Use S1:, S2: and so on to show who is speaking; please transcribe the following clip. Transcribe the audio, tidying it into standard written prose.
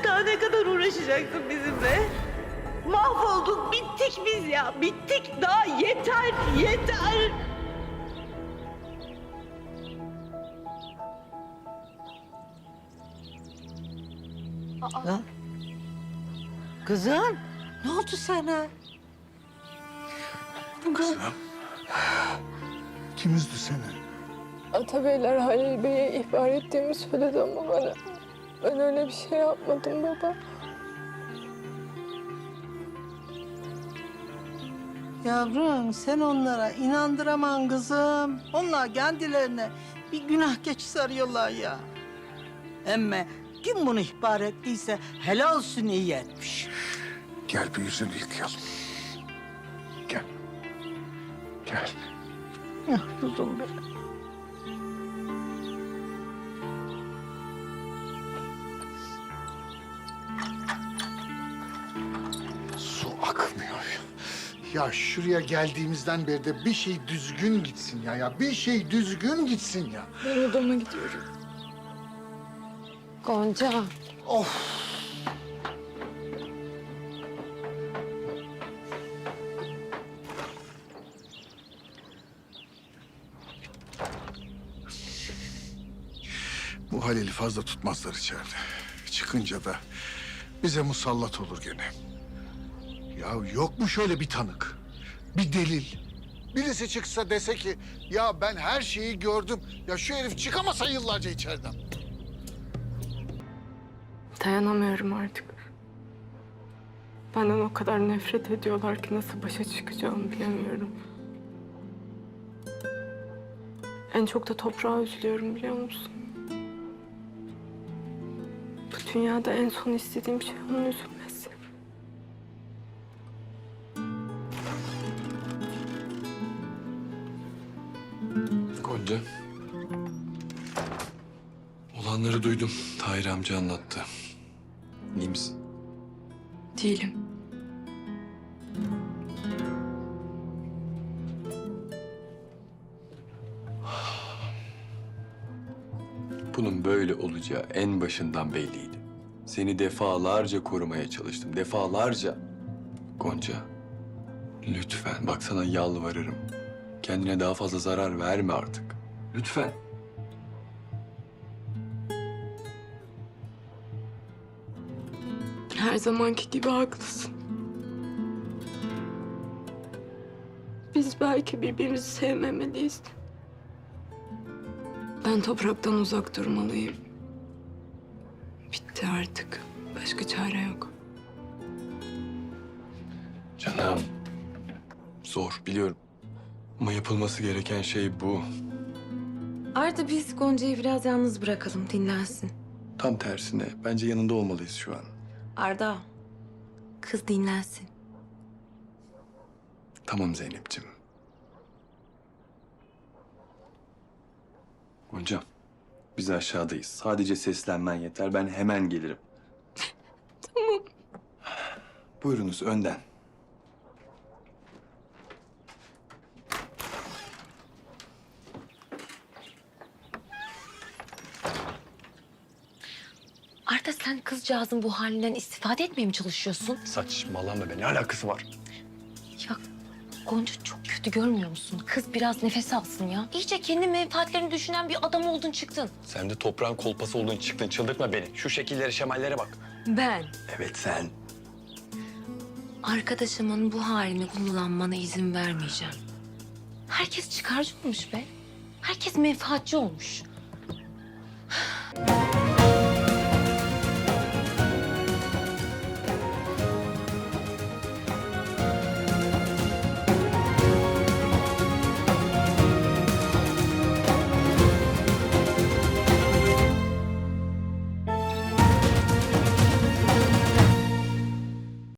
S1: Daha ne kadar uğraşacaksın bizimle? Mahvolduk, bittik biz ya. Bittik, daha yeter, yeter.
S2: Lan. Kızım, ne oldu sana?
S3: Kızım. Kim üzdü seni?
S4: Atabeyler Halil Bey'e ihbar ettiğimi söyledi ama ben öyle bir şey yapmadım baba.
S2: Yavrum, sen onlara inandıraman kızım. Onlar kendilerine bir günah keçisi arıyorlar ya. Emme kim bunu ihbar ettiyse helal olsun, iyi etmiş.
S3: Gel bir yüzünü yıkayalım. Gel. Gel.
S2: Ah kuzum benim.
S3: Su akmıyor. Ya şuraya geldiğimizden beri de bir şey düzgün gitsin ya. Ya bir şey düzgün gitsin ya.
S4: Ben odama gidiyorum. Gonca.
S3: Of. Bu Halil'i fazla tutmazlar içeride. Çıkınca da bize musallat olur gene. Ya yok mu şöyle bir tanık? Bir delil? Birisi çıksa dese ki ya ben her şeyi gördüm. Ya şu herif çıkamasa yıllarca içeriden.
S4: Dayanamıyorum artık. Benden o kadar nefret ediyorlar ki nasıl başa çıkacağımı bilemiyorum. En çok da toprağa üzülüyorum, biliyor musun? Bu dünyada en son istediğim şey onun üzülmesi.
S5: Gonca. Olanları duydum. Tahir amca anlattı. İyi misin?
S4: Değilim.
S5: Bunun böyle olacağı en başından belliydi. Seni defalarca korumaya çalıştım. Defalarca. Gonca. Lütfen bak, sana yalvarırım. Kendine daha fazla zarar verme artık. Lütfen.
S4: Her zamanki gibi haklısın. Biz belki birbirimizi sevmemeliyiz. Ben topraktan uzak durmalıyım. Bitti artık. Başka çare yok.
S5: Canım. Zor biliyorum. Ama yapılması gereken şey bu.
S6: Arda, biz Gonca'yı biraz yalnız bırakalım, dinlensin.
S5: Tam tersine bence yanında olmalıyız şu an.
S6: Arda, kız dinlensin.
S5: Tamam Zeynep'ciğim. Gonca, biz aşağıdayız. Sadece seslenmen yeter. Ben hemen gelirim.
S4: Tamam.
S5: Buyurunuz önden.
S6: Arda, sen kızcağızın bu halinden istifade etmeye mi çalışıyorsun?
S5: Saçmalama be. Ne alakası var?
S6: Ya Gonca çok kötü, görmüyor musun? Kız biraz nefes alsın ya. İyice kendi menfaatlerini düşünen bir adam oldun çıktın.
S5: Sen de toprağın kolpası olduğun çıktın. Çıldırtma beni. Şu şekillere, şemallere bak.
S6: Ben
S5: Evet sen.
S6: arkadaşımın bu halini kullanmana izin vermeyeceğim. Herkes çıkarcı olmuş be. Herkes menfaatçi olmuş.